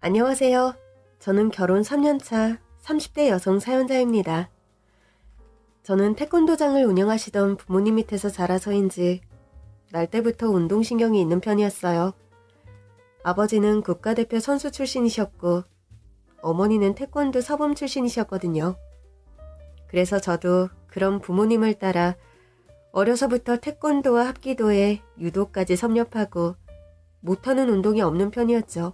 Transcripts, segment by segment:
안녕하세요. 저는 결혼 3년차 30대 여성 사연자입니다. 저는 태권도장을 운영하시던 부모님 밑에서 자라서인지 날 때부터 운동신경이 있는 편이었어요. 아버지는 국가대표 선수 출신이셨고 어머니는 태권도 사범 출신이셨거든요. 그래서 저도 그런 부모님을 따라 어려서부터 태권도와 합기도에 유도까지 섭렵하고 못하는 운동이 없는 편이었죠.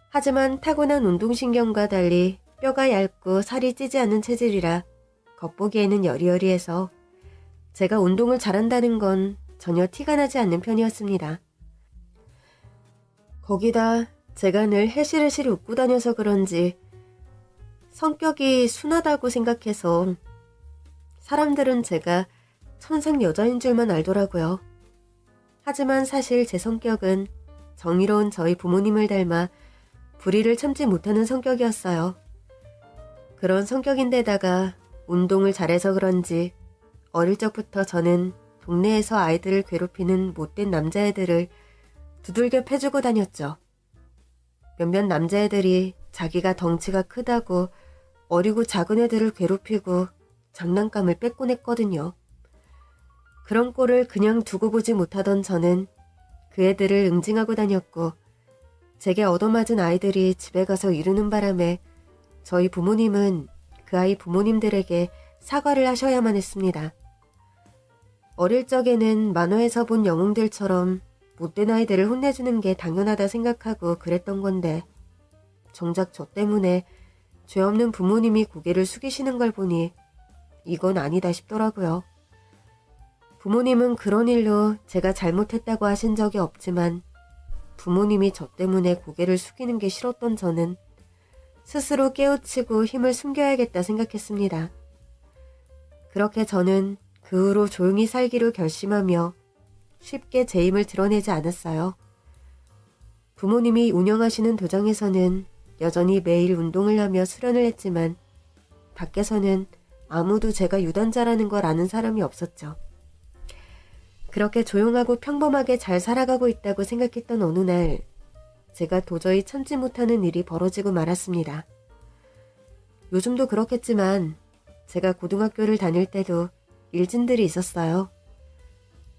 하지만 타고난 운동신경과 달리 뼈가 얇고 살이 찌지 않는 체질이라 겉보기에는 여리여리해서 제가 운동을 잘한다는 건 전혀 티가 나지 않는 편이었습니다. 거기다 제가 늘 해실해실 웃고 다녀서 그런지 성격이 순하다고 생각해서 사람들은 제가 천상 여자인 줄만 알더라고요. 하지만 사실 제 성격은 정의로운 저희 부모님을 닮아 불의를 참지 못하는 성격이었어요. 그런 성격인데다가 운동을 잘해서 그런지 어릴 적부터 저는 동네에서 아이들을 괴롭히는 못된 남자애들을 두들겨 패주고 다녔죠. 몇몇 남자애들이 자기가 덩치가 크다고 어리고 작은 애들을 괴롭히고 장난감을 뺏곤 했거든요. 그런 꼴을 그냥 두고 보지 못하던 저는 그 애들을 응징하고 다녔고 제게 얻어맞은 아이들이 집에 가서 이르는 바람에 저희 부모님은 그 아이 부모님들에게 사과를 하셔야만 했습니다. 어릴 적에는 만화에서 본 영웅들처럼 못된 아이들을 혼내주는 게 당연하다 생각하고 그랬던 건데 정작 저 때문에 죄 없는 부모님이 고개를 숙이시는 걸 보니 이건 아니다 싶더라고요. 부모님은 그런 일로 제가 잘못했다고 하신 적이 없지만 부모님이 저 때문에 고개를 숙이는 게 싫었던 저는 스스로 깨우치고 힘을 숨겨야겠다 생각했습니다. 그렇게 저는 그 후로 조용히 살기로 결심하며 쉽게 제 힘을 드러내지 않았어요. 부모님이 운영하시는 도장에서는 여전히 매일 운동을 하며 수련을 했지만 밖에서는 아무도 제가 유단자라는 걸 아는 사람이 없었죠. 그렇게 조용하고 평범하게 잘 살아가고 있다고 생각했던 어느 날 제가 도저히 참지 못하는 일이 벌어지고 말았습니다. 요즘도 그렇겠지만 제가 고등학교를 다닐 때도 일진들이 있었어요.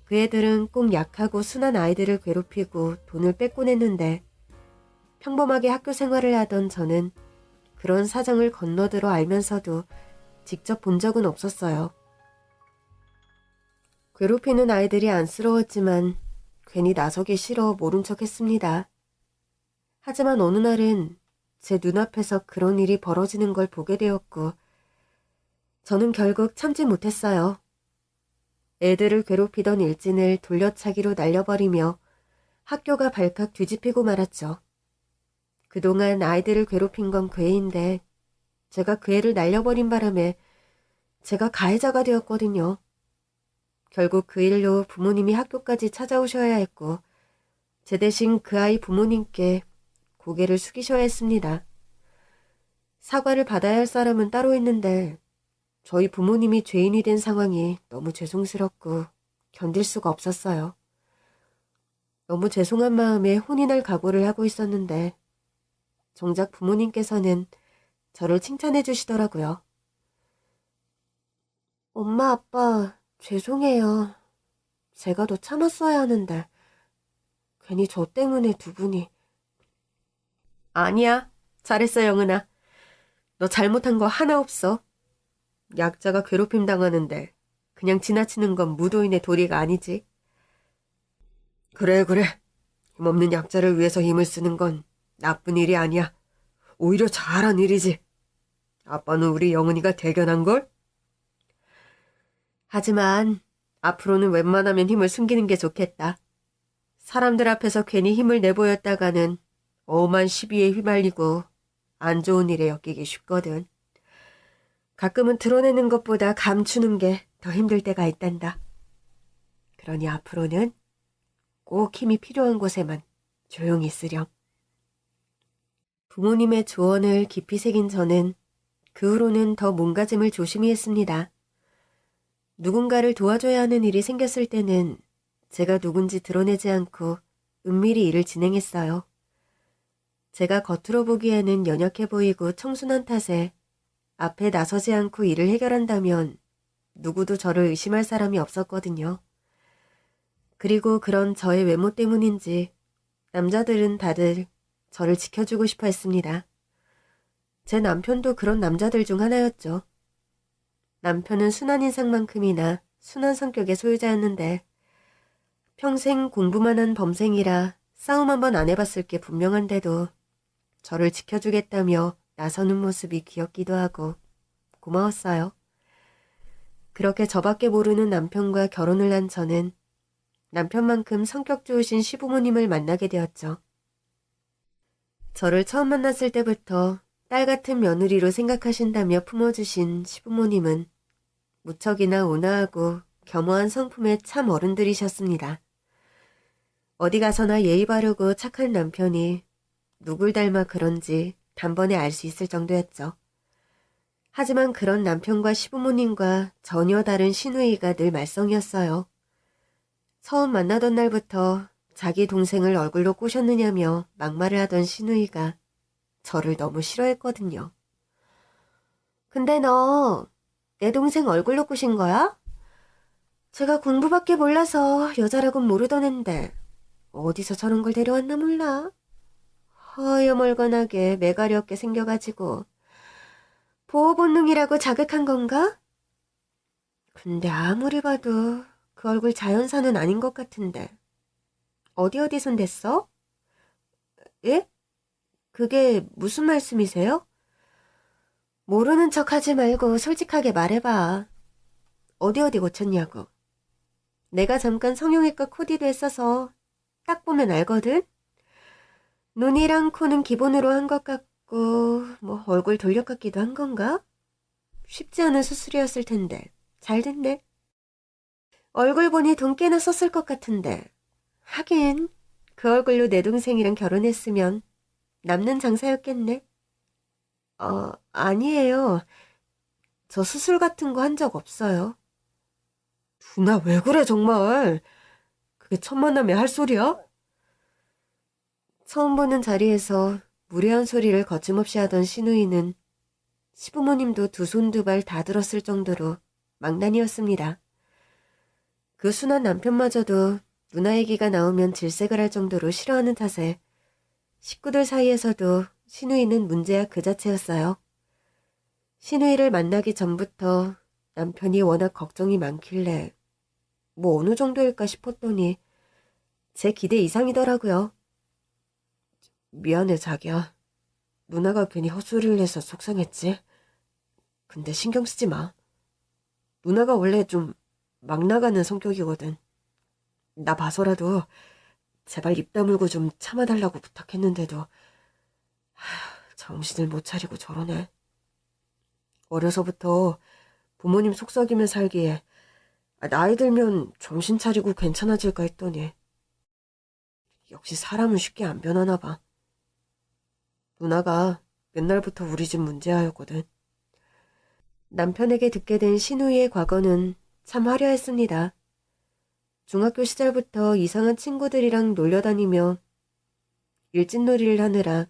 그 애들은 꼭 약하고 순한 아이들을 괴롭히고 돈을 뺏곤 했는데 평범하게 학교 생활을 하던 저는 그런 사정을 건너들어 알면서도 직접 본 적은 없었어요. 괴롭히는 아이들이 안쓰러웠지만 괜히 나서기 싫어 모른 척 했습니다. 하지만 어느 날은 제 눈앞에서 그런 일이 벌어지는 걸 보게 되었고 저는 결국 참지 못했어요. 애들을 괴롭히던 일진을 돌려차기로 날려버리며 학교가 발칵 뒤집히고 말았죠. 그동안 아이들을 괴롭힌 건 그 애인데 제가 그 애를 날려버린 바람에 제가 가해자가 되었거든요. 결국 그 일로 부모님이 학교까지 찾아오셔야 했고 제 대신 그 아이 부모님께 고개를 숙이셔야 했습니다. 사과를 받아야 할 사람은 따로 있는데 저희 부모님이 죄인이 된 상황이 너무 죄송스럽고 견딜 수가 없었어요. 너무 죄송한 마음에 혼이 날 각오를 하고 있었는데 정작 부모님께서는 저를 칭찬해 주시더라고요. 엄마, 아빠, 죄송해요. 제가 더 참았어야 하는데 괜히 저 때문에 두 분이. 아니야. 잘했어, 영은아. 너 잘못한 거 하나 없어. 약자가 괴롭힘 당하는데 그냥 지나치는 건 무도인의 도리가 아니지. 그래. 힘없는 약자를 위해서 힘을 쓰는 건 나쁜 일이 아니야. 오히려 잘한 일이지. 아빠는 우리 영은이가 대견한걸? 하지만 앞으로는 웬만하면 힘을 숨기는 게 좋겠다. 사람들 앞에서 괜히 힘을 내보였다가는 엄한 시비에 휘말리고 안 좋은 일에 엮이기 쉽거든. 가끔은 드러내는 것보다 감추는 게 더 힘들 때가 있단다. 그러니 앞으로는 꼭 힘이 필요한 곳에만 조용히 있으렴. 부모님의 조언을 깊이 새긴 저는 그 후로는 더 몸가짐을 조심히 했습니다. 누군가를 도와줘야 하는 일이 생겼을 때는 제가 누군지 드러내지 않고 은밀히 일을 진행했어요. 제가 겉으로 보기에는 연약해 보이고 청순한 탓에 앞에 나서지 않고 일을 해결한다면 누구도 저를 의심할 사람이 없었거든요. 그리고 그런 저의 외모 때문인지 남자들은 다들 저를 지켜주고 싶어 했습니다. 제 남편도 그런 남자들 중 하나였죠. 남편은 순한 인상만큼이나 순한 성격의 소유자였는데 평생 공부만 한 범생이라 싸움 한번 안 해봤을 게 분명한데도 저를 지켜주겠다며 나서는 모습이 귀엽기도 하고 고마웠어요. 그렇게 저밖에 모르는 남편과 결혼을 한 저는 남편만큼 성격 좋으신 시부모님을 만나게 되었죠. 저를 처음 만났을 때부터 딸 같은 며느리로 생각하신다며 품어주신 시부모님은 무척이나 온화하고 겸허한 성품의 참 어른들이셨습니다. 어디 가서나 예의 바르고 착한 남편이 누굴 닮아 그런지 단번에 알 수 있을 정도였죠. 하지만 그런 남편과 시부모님과 전혀 다른 시누이가 늘 말썽이었어요. 처음 만나던 날부터 자기 동생을 얼굴로 꼬셨느냐며 막말을 하던 시누이가 저를 너무 싫어했거든요. 근데 너 내 동생 얼굴로 꼬신 거야? 제가 공부밖에 몰라서 여자라곤 모르던 앤데 어디서 저런 걸 데려왔나 몰라. 허여멀건하게 매가리 없게 생겨가지고 보호본능이라고 자극한 건가? 근데 아무리 봐도 그 얼굴 자연사는 아닌 것 같은데 어디 손 댔어? 예? 그게 무슨 말씀이세요? 모르는 척 하지 말고 솔직하게 말해봐. 어디 고쳤냐고. 내가 잠깐 성형외과 코디도 했어서 딱 보면 알거든? 눈이랑 코는 기본으로 한 것 같고 뭐 얼굴 돌려깎기도 한 건가? 쉽지 않은 수술이었을 텐데 잘 됐네. 얼굴 보니 돈 꽤나 썼을 것 같은데 하긴 그 얼굴로 내 동생이랑 결혼했으면 남는 장사였겠네. 아니에요. 저 수술 같은 거 한 적 없어요. 누나 왜 그래 정말. 그게 첫 만남에 할 소리야? 처음 보는 자리에서 무례한 소리를 거침없이 하던 시누이는 시부모님도 두 손 두 발 다 들었을 정도로 망난이었습니다. 그 순한 남편마저도 누나 얘기가 나오면 질색을 할 정도로 싫어하는 탓에 식구들 사이에서도 시누이는 문제야 그 자체였어요. 시누이를 만나기 전부터 남편이 워낙 걱정이 많길래 뭐 어느 정도일까 싶었더니 제 기대 이상이더라고요. 미안해 자기야. 누나가 괜히 헛소리를 해서 속상했지. 근데 신경 쓰지 마. 누나가 원래 좀 막 나가는 성격이거든. 나 봐서라도 제발 입 다물고 좀 참아달라고 부탁했는데도 정신을 못 차리고 저러네. 어려서부터 부모님 속썩이며 살기에 나이 들면 정신 차리고 괜찮아질까 했더니 역시 사람은 쉽게 안 변하나 봐. 누나가 옛날부터 우리 집 문제아였거든. 남편에게 듣게 된 신우이의 과거는 참 화려했습니다. 중학교 시절부터 이상한 친구들이랑 놀려다니며 일진놀이를 하느라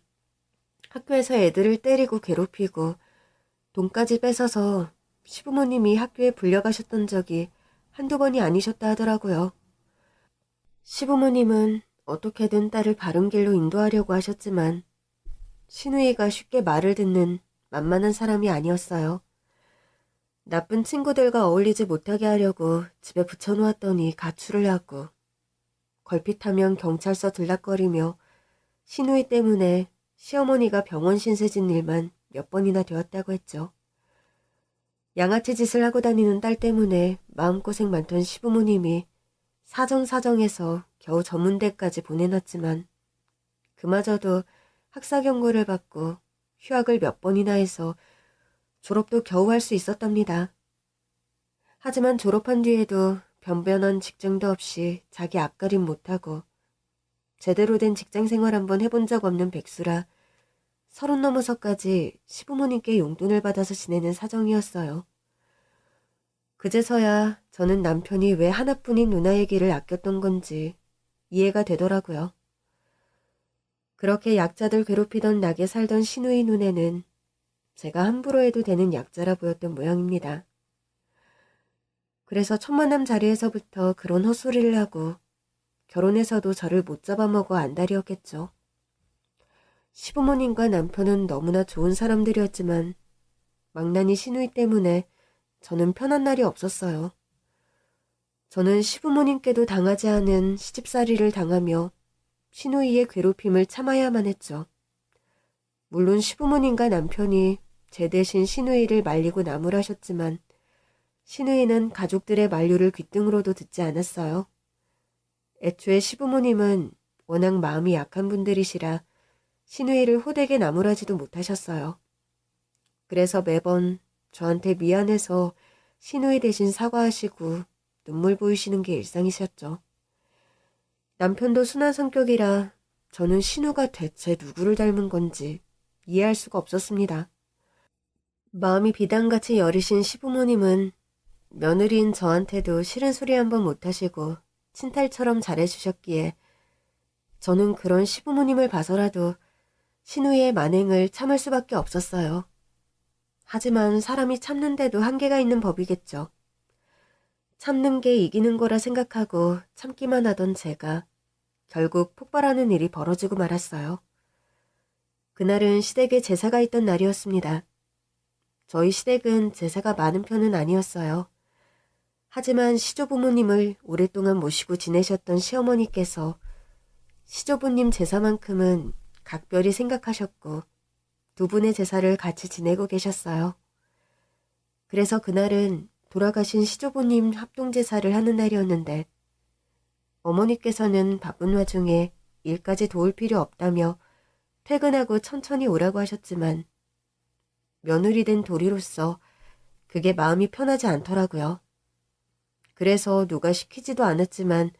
학교에서 애들을 때리고 괴롭히고 돈까지 뺏어서 시부모님이 학교에 불려가셨던 적이 한두 번이 아니셨다 하더라고요. 시부모님은 어떻게든 딸을 바른 길로 인도하려고 하셨지만 신우이가 쉽게 말을 듣는 만만한 사람이 아니었어요. 나쁜 친구들과 어울리지 못하게 하려고 집에 붙여놓았더니 가출을 하고 걸핏하면 경찰서 들락거리며 신우이 때문에 시어머니가 병원 신세진 일만 몇 번이나 되었다고 했죠. 양아치 짓을 하고 다니는 딸 때문에 마음고생 많던 시부모님이 사정사정해서 겨우 전문대까지 보내놨지만 그마저도 학사 경고를 받고 휴학을 몇 번이나 해서 졸업도 겨우 할 수 있었답니다. 하지만 졸업한 뒤에도 변변한 직장도 없이 자기 앞가림 못하고 제대로 된 직장생활 한번 해본 적 없는 백수라 30 넘어서까지 시부모님께 용돈을 받아서 지내는 사정이었어요. 그제서야 저는 남편이 왜 하나뿐인 누나 얘기를 아꼈던 건지 이해가 되더라고요. 그렇게 약자들 괴롭히던 낙에 살던 신우의 눈에는 제가 함부로 해도 되는 약자라 보였던 모양입니다. 그래서 첫 만남 자리에서부터 그런 헛소리를 하고 결혼해서도 저를 못 잡아먹어 안달이었겠죠. 시부모님과 남편은 너무나 좋은 사람들이었지만 망나니 신우이 때문에 저는 편한 날이 없었어요. 저는 시부모님께도 당하지 않은 시집살이를 당하며 신우이의 괴롭힘을 참아야만 했죠. 물론 시부모님과 남편이 제 대신 신우이를 말리고 나무라셨지만 신우이는 가족들의 만류를 귓등으로도 듣지 않았어요. 애초에 시부모님은 워낙 마음이 약한 분들이시라 신우이를 호되게 나무라지도 못하셨어요. 그래서 매번 저한테 미안해서 신우이 대신 사과하시고 눈물 보이시는 게 일상이셨죠. 남편도 순한 성격이라 저는 신우가 대체 누구를 닮은 건지 이해할 수가 없었습니다. 마음이 비단같이 여리신 시부모님은 며느리인 저한테도 싫은 소리 한번 못하시고 친탈처럼 잘해주셨기에 저는 그런 시부모님을 봐서라도 신우의 만행을 참을 수밖에 없었어요. 하지만 사람이 참는데도 한계가 있는 법이겠죠. 참는 게 이기는 거라 생각하고 참기만 하던 제가 결국 폭발하는 일이 벌어지고 말았어요. 그날은 시댁에 제사가 있던 날이었습니다. 저희 시댁은 제사가 많은 편은 아니었어요. 하지만 시조부모님을 오랫동안 모시고 지내셨던 시어머니께서 시조부님 제사만큼은 각별히 생각하셨고 두 분의 제사를 같이 지내고 계셨어요. 그래서 그날은 돌아가신 시조부님 합동제사를 하는 날이었는데 어머니께서는 바쁜 와중에 일까지 도울 필요 없다며 퇴근하고 천천히 오라고 하셨지만 며느리 된 도리로서 그게 마음이 편하지 않더라고요. 그래서 누가 시키지도 않았지만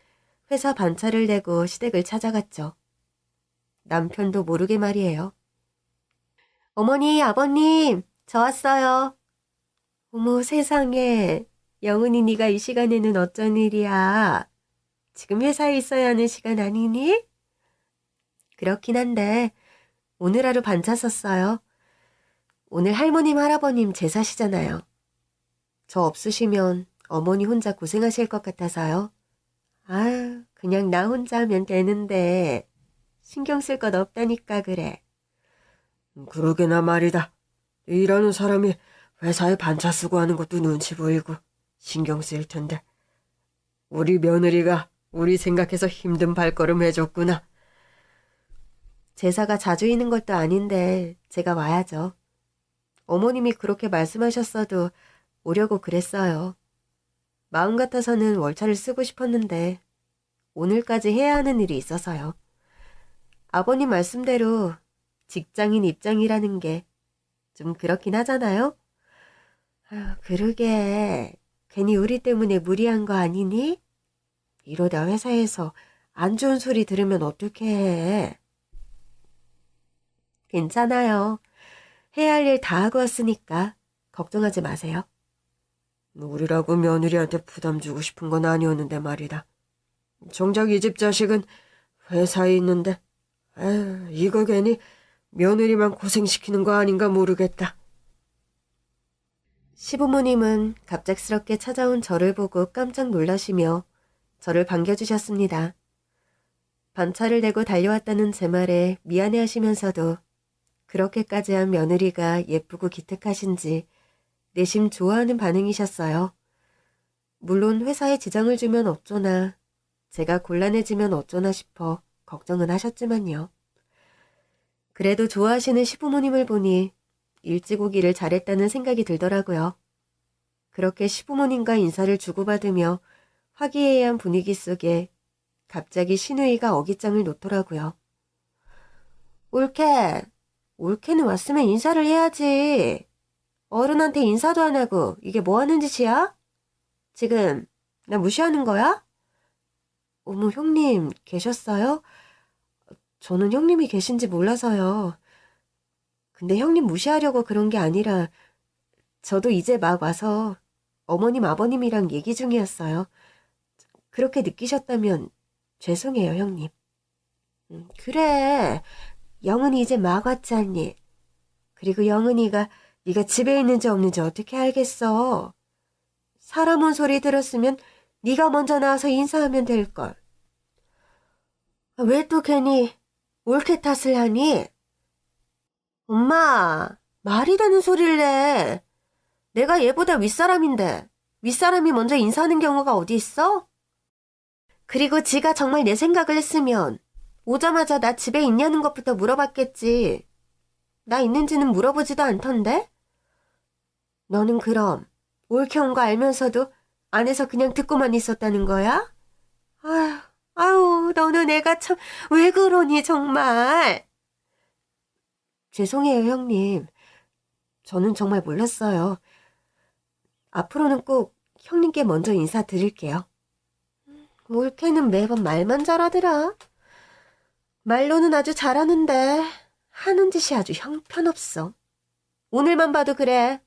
회사 반차를 내고 시댁을 찾아갔죠. 남편도 모르게 말이에요. 어머니, 아버님, 저 왔어요. 어머 세상에, 영은이 네가 이 시간에는 어쩐 일이야. 지금 회사에 있어야 하는 시간 아니니? 그렇긴 한데 오늘 하루 반차 썼어요. 오늘 할머님, 할아버님 제사시잖아요. 저 없으시면 어머니 혼자 고생하실 것 같아서요. 아유, 그냥 나 혼자 하면 되는데 신경 쓸 것 없다니까 그래. 그러게나 말이다. 일하는 사람이 회사에 반차 쓰고 하는 것도 눈치 보이고 신경 쓰일 텐데. 우리 며느리가 우리 생각해서 힘든 발걸음 해줬구나. 제사가 자주 있는 것도 아닌데 제가 와야죠. 어머님이 그렇게 말씀하셨어도 오려고 그랬어요. 마음 같아서는 월차를 쓰고 싶었는데 오늘까지 해야 하는 일이 있어서요. 아버님 말씀대로 직장인 입장이라는 게 좀 그렇긴 하잖아요? 아유, 그러게. 괜히 우리 때문에 무리한 거 아니니? 이러다 회사에서 안 좋은 소리 들으면 어떻게 해? 괜찮아요. 해야 할 일 다 하고 왔으니까 걱정하지 마세요. 우리라고 며느리한테 부담 주고 싶은 건 아니었는데 말이다. 정작 이 집 자식은 회사에 있는데 에휴, 이거 괜히 며느리만 고생시키는 거 아닌가 모르겠다. 시부모님은 갑작스럽게 찾아온 저를 보고 깜짝 놀라시며 저를 반겨주셨습니다. 반차를 내고 달려왔다는 제 말에 미안해하시면서도 그렇게까지 한 며느리가 예쁘고 기특하신지 내심 좋아하는 반응이셨어요. 물론 회사에 지장을 주면 어쩌나, 제가 곤란해지면 어쩌나 싶어 걱정은 하셨지만요. 그래도 좋아하시는 시부모님을 보니 일찍 오기를 잘했다는 생각이 들더라고요. 그렇게 시부모님과 인사를 주고받으며 화기애애한 분위기 속에 갑자기 신우이가 어깃장을 놓더라고요. 올케는 왔으면 인사를 해야지. 어른한테 인사도 안 하고 이게 뭐 하는 짓이야? 지금 나 무시하는 거야? 어머, 형님 계셨어요? 저는 형님이 계신지 몰라서요. 근데 형님 무시하려고 그런 게 아니라 저도 이제 막 와서 어머님, 아버님이랑 얘기 중이었어요. 그렇게 느끼셨다면 죄송해요, 형님. 그래. 영은이 이제 막 왔잖니. 그리고 영은이가 네가 집에 있는지 없는지 어떻게 알겠어. 사람 온 소리 들었으면 네가 먼저 나와서 인사하면 될걸. 왜 또 괜히 올케 탓을 하니? 엄마, 말이 되는 소리를 내. 내가 얘보다 윗사람인데 윗사람이 먼저 인사하는 경우가 어디 있어? 그리고 지가 정말 내 생각을 했으면 오자마자 나 집에 있냐는 것부터 물어봤겠지. 나 있는지는 물어보지도 않던데? 너는 그럼 올케 온 거 알면서도 안에서 그냥 듣고만 있었다는 거야? 아휴, 아유, 너는 애가 참 왜 그러니 정말. 죄송해요, 형님. 저는 정말 몰랐어요. 앞으로는 꼭 형님께 먼저 인사드릴게요. 올케는 매번 말만 잘하더라. 말로는 아주 잘하는데 하는 짓이 아주 형편없어. 오늘만 봐도 그래.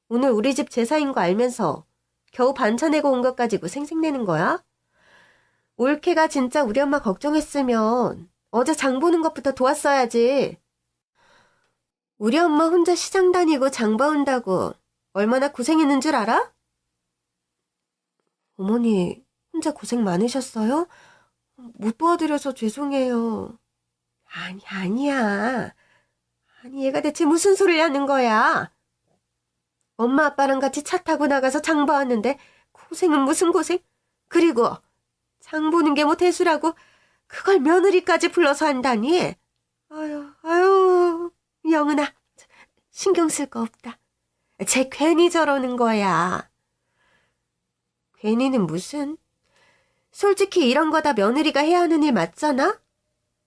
오늘 우리 집 제사인 거 알면서 겨우 반차 내고 온 것 가지고 생색내는 거야? 올케가 진짜 우리 엄마 걱정했으면 어제 장 보는 것부터 도왔어야지. 우리 엄마 혼자 시장 다니고 장 봐온다고 얼마나 고생했는 줄 알아? 어머니, 혼자 고생 많으셨어요? 못 도와드려서 죄송해요. 아니야. 아니, 얘가 대체 무슨 소리를 하는 거야? 엄마 아빠랑 같이 차 타고 나가서 장 봐왔는데 고생은 무슨 고생? 그리고 장 보는 게 뭐 대수라고 그걸 며느리까지 불러서 한다니? 아유, 영은아, 신경 쓸 거 없다. 쟤 괜히 저러는 거야. 괜히는 무슨? 솔직히 이런 거 다 며느리가 해야 하는 일 맞잖아?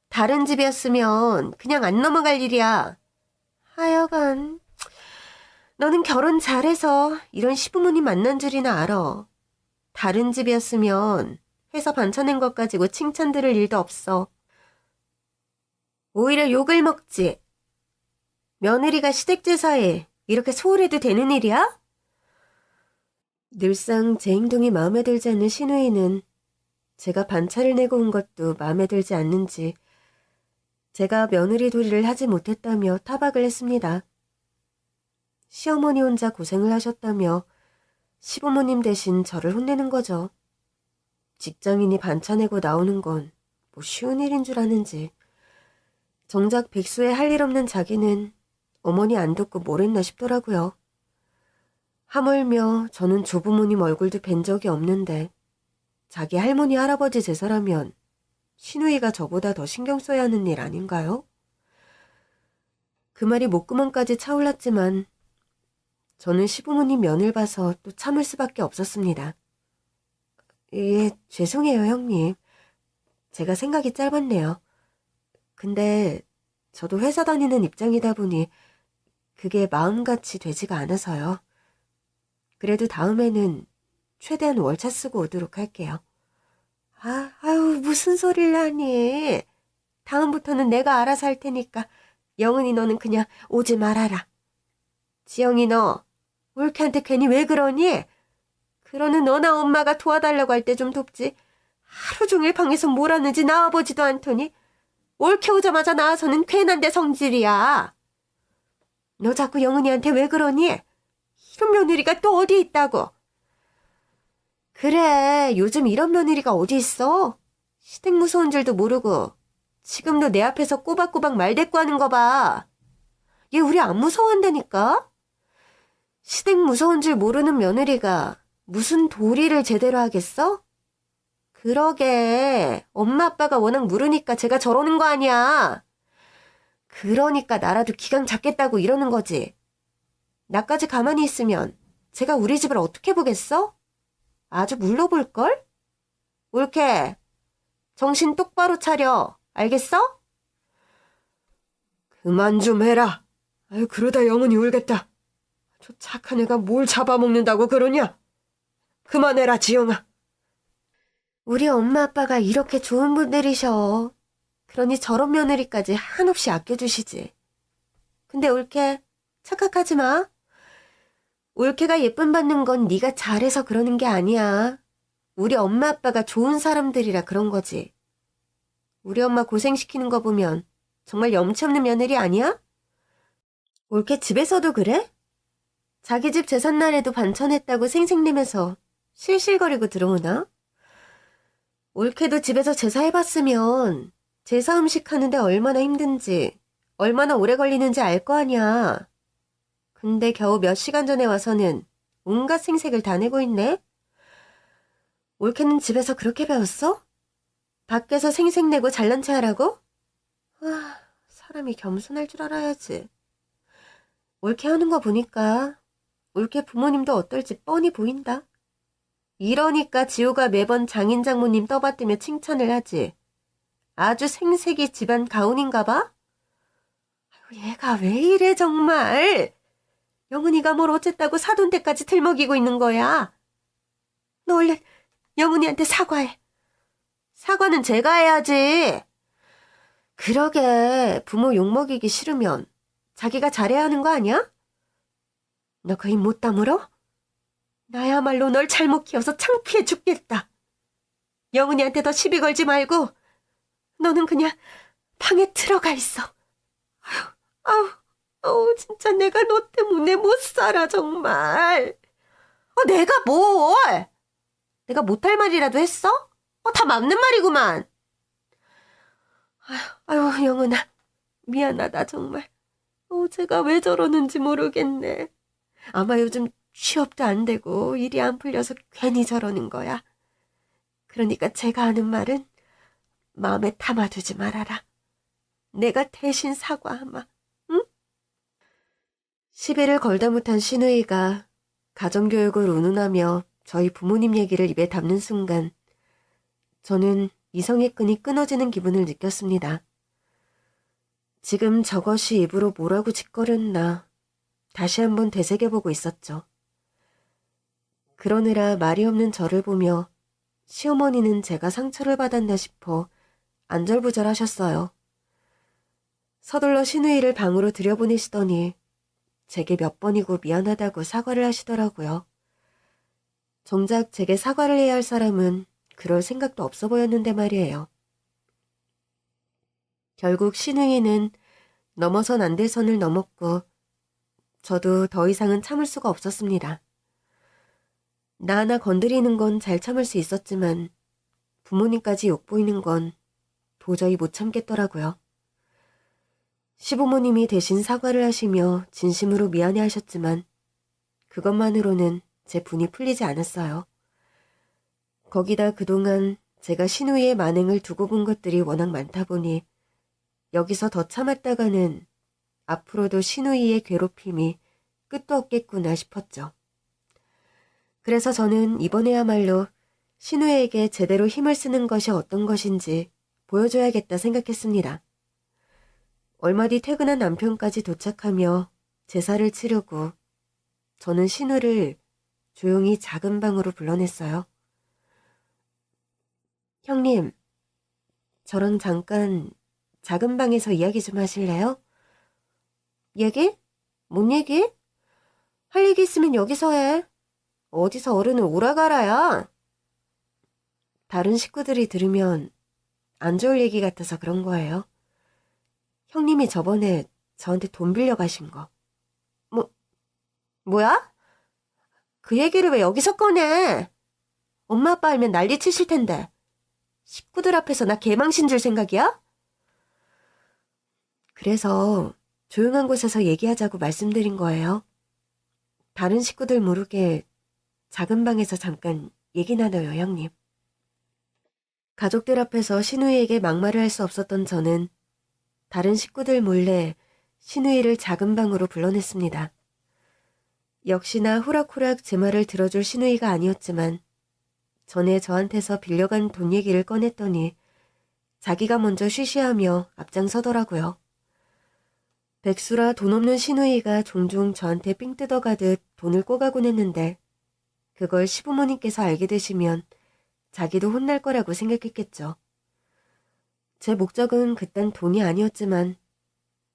다른 집이었으면 그냥 안 넘어갈 일이야. 하여간 너는 결혼 잘해서 이런 시부모님 만난 줄이나 알아. 다른 집이었으면 회사 반찬 낸 것 가지고 칭찬 들을 일도 없어. 오히려 욕을 먹지. 며느리가 시댁제사에 이렇게 소홀해도 되는 일이야? 늘상 제 행동이 마음에 들지 않는 신우이는 제가 반차를 내고 온 것도 마음에 들지 않는지 제가 며느리 도리를 하지 못했다며 타박을 했습니다. 시어머니 혼자 고생을 하셨다며 시부모님 대신 저를 혼내는 거죠. 직장인이 반차 내고 나오는 건 뭐 쉬운 일인 줄 아는지. 정작 백수의 할 일 없는 자기는 어머니 안 듣고 뭘 했나 싶더라고요. 하물며 저는 조부모님 얼굴도 뵌 적이 없는데 자기 할머니 할아버지 제사라면 시누이가 저보다 더 신경 써야 하는 일 아닌가요? 그 말이 목구멍까지 차올랐지만 저는 시부모님 면을 봐서 또 참을 수밖에 없었습니다. 예, 죄송해요, 형님. 제가 생각이 짧았네요. 근데 저도 회사 다니는 입장이다 보니 그게 마음같이 되지가 않아서요. 그래도 다음에는 최대한 월차 쓰고 오도록 할게요. 아유, 무슨 소리를 하니. 다음부터는 내가 알아서 할 테니까 영은이 너는 그냥 오지 말아라. 지영이 너 올케한테 괜히 왜 그러니? 그러는 너나 엄마가 도와달라고 할 때 좀 돕지. 하루 종일 방에서 뭘 하는지 나와보지도 않더니 올케 오자마자 나와서는 괜한 데 성질이야. 너 자꾸 영은이한테 왜 그러니? 이런 며느리가 또 어디 있다고. 그래, 요즘 이런 며느리가 어디 있어? 시댁 무서운 줄도 모르고 지금도 내 앞에서 꼬박꼬박 말대꾸하는 거 봐. 얘 우리 안 무서워한다니까? 시댁 무서운 줄 모르는 며느리가 무슨 도리를 제대로 하겠어? 그러게, 엄마 아빠가 워낙 무르니까 제가 저러는 거 아니야. 그러니까 나라도 기강 잡겠다고 이러는 거지. 나까지 가만히 있으면 제가 우리 집을 어떻게 보겠어? 아주 물러볼걸? 올케, 정신 똑바로 차려. 알겠어? 그만 좀 해라. 아유, 그러다 영은이 울겠다. 저 착한 애가 뭘 잡아먹는다고 그러냐? 그만해라, 지영아. 우리 엄마 아빠가 이렇게 좋은 분들이셔. 그러니 저런 며느리까지 한없이 아껴주시지. 근데 올케, 착각하지 마. 올케가 예쁨 받는 건 네가 잘해서 그러는 게 아니야. 우리 엄마 아빠가 좋은 사람들이라 그런 거지. 우리 엄마 고생시키는 거 보면 정말 염치 없는 며느리 아니야? 올케 집에서도 그래? 자기 집 제삿날에도 반찬했다고 생색내면서 실실거리고 들어오나? 올케도 집에서 제사해봤으면 제사 음식 하는데 얼마나 힘든지, 얼마나 오래 걸리는지 알 거 아니야. 근데 겨우 몇 시간 전에 와서는 온갖 생색을 다 내고 있네? 올케는 집에서 그렇게 배웠어? 밖에서 생색내고 잘난 체 하라고? 아, 사람이 겸손할 줄 알아야지. 올케 하는 거 보니까 올케 부모님도 어떨지 뻔히 보인다. 이러니까 지호가 매번 장인 장모님 떠받들며 칭찬을 하지. 아주 생색이 집안 가훈인가 봐? 아유, 얘가 왜 이래 정말. 영은이가 뭘 어쨌다고 사돈대까지 들먹이고 있는 거야. 너 얼른 영은이한테 사과해. 사과는 제가 해야지. 그러게 부모 욕먹이기 싫으면 자기가 잘해야 하는 거 아니야? 너 그 입 못 다물어? 나야말로 널 잘못 키워서 창피해 죽겠다. 영은이한테 더 시비 걸지 말고 너는 그냥 방에 들어가 있어. 아우, 아우, 진짜 내가 너 때문에 못 살아 정말. 내가 뭘? 내가 못할 말이라도 했어? 다 맞는 말이구만. 아유, 영은아, 미안하다 정말. 제가 왜 저러는지 모르겠네. 아마 요즘 취업도 안 되고 일이 안 풀려서 괜히 저러는 거야. 그러니까 제가 하는 말은 마음에 담아두지 말아라. 내가 대신 사과하마. 응? 시비를 걸다 못한 신우이가 가정교육을 운운하며 저희 부모님 얘기를 입에 담는 순간 저는 이성의 끈이 끊어지는 기분을 느꼈습니다. 지금 저것이 입으로 뭐라고 짓거렸나 다시 한번 되새겨보고 있었죠. 그러느라 말이 없는 저를 보며 시어머니는 제가 상처를 받았나 싶어 안절부절하셨어요. 서둘러 신우이를 방으로 들여보내시더니 제게 몇 번이고 미안하다고 사과를 하시더라고요. 정작 제게 사과를 해야 할 사람은 그럴 생각도 없어 보였는데 말이에요. 결국 신우이는 넘어선 안 될 선을 넘었고 저도 더 이상은 참을 수가 없었습니다. 나 하나 건드리는 건 잘 참을 수 있었지만 부모님까지 욕보이는 건 도저히 못 참겠더라고요. 시부모님이 대신 사과를 하시며 진심으로 미안해 하셨지만 그것만으로는 제 분이 풀리지 않았어요. 거기다 그동안 제가 신우이의 만행을 두고 본 것들이 워낙 많다 보니 여기서 더 참았다가는 앞으로도 신우이의 괴롭힘이 끝도 없겠구나 싶었죠. 그래서 저는 이번에야말로 신우에게 제대로 힘을 쓰는 것이 어떤 것인지 보여줘야겠다 생각했습니다. 얼마 뒤 퇴근한 남편까지 도착하며 제사를 치르고 저는 신우를 조용히 작은 방으로 불러냈어요. 형님, 저랑 잠깐 작은 방에서 이야기 좀 하실래요? 얘기? 뭔 얘기? 할 얘기 있으면 여기서 해. 어디서 어른을 오라가라야. 다른 식구들이 들으면 안 좋을 얘기 같아서 그런 거예요. 형님이 저번에 저한테 돈 빌려 가신 거. 뭐야? 그 얘기를 왜 여기서 꺼내? 엄마 아빠 알면 난리 치실 텐데. 식구들 앞에서 나 개망신 줄 생각이야? 그래서 조용한 곳에서 얘기하자고 말씀드린 거예요. 다른 식구들 모르게 작은 방에서 잠깐 얘기 나눠요, 형님. 가족들 앞에서 신우이에게 막말을 할 수 없었던 저는 다른 식구들 몰래 신우이를 작은 방으로 불러냈습니다. 역시나 호락호락 제 말을 들어줄 신우이가 아니었지만 전에 저한테서 빌려간 돈 얘기를 꺼냈더니 자기가 먼저 쉬쉬하며 앞장서더라고요. 백수라 돈 없는 신우이가 종종 저한테 삥 뜯어가듯 돈을 꼬가곤 했는데 그걸 시부모님께서 알게 되시면 자기도 혼날 거라고 생각했겠죠. 제 목적은 그딴 돈이 아니었지만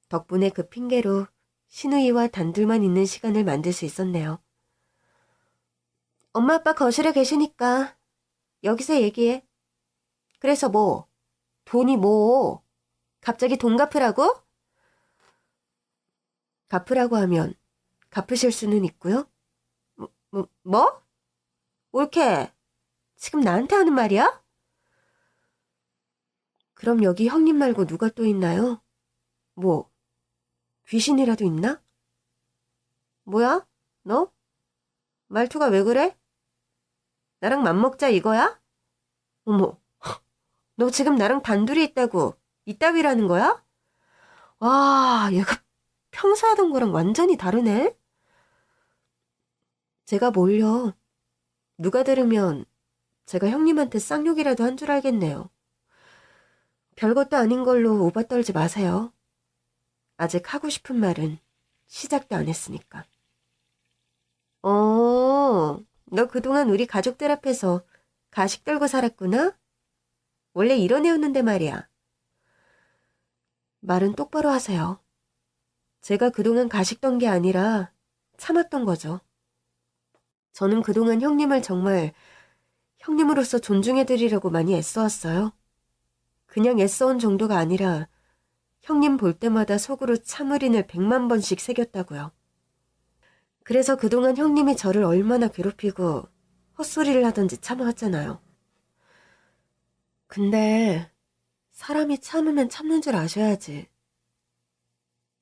덕분에 그 핑계로 신우이와 단둘만 있는 시간을 만들 수 있었네요. 엄마 아빠 거실에 계시니까 여기서 얘기해. 그래서 뭐? 돈이 뭐? 갑자기 돈 갚으라고? 갚으라고 하면 갚으실 수는 있고요. 뭐? 옳게. 지금 나한테 하는 말이야? 그럼 여기 형님 말고 누가 또 있나요? 뭐, 귀신이라도 있나? 뭐야? 너? 말투가 왜 그래? 나랑 맘먹자 이거야? 어머, 너 지금 나랑 단둘이 있다고 이따위라는 거야? 와, 얘가 평소 하던 거랑 완전히 다르네? 제가 뭘요? 누가 들으면 제가 형님한테 쌍욕이라도 한 줄 알겠네요. 별것도 아닌 걸로 오바 떨지 마세요. 아직 하고 싶은 말은 시작도 안 했으니까. 너 그동안 우리 가족들 앞에서 가식 떨고 살았구나? 원래 이런 애였는데 말이야. 말은 똑바로 하세요. 제가 그동안 가식 던 게 아니라 참았던 거죠. 저는 그동안 형님을 정말 형님으로서 존중해드리려고 많이 애써왔어요. 그냥 애써온 정도가 아니라 형님 볼 때마다 속으로 참을인을 100만 번씩 새겼다고요. 그래서 그동안 형님이 저를 얼마나 괴롭히고 헛소리를 하던지 참아왔잖아요. 근데 사람이 참으면 참는 줄 아셔야지.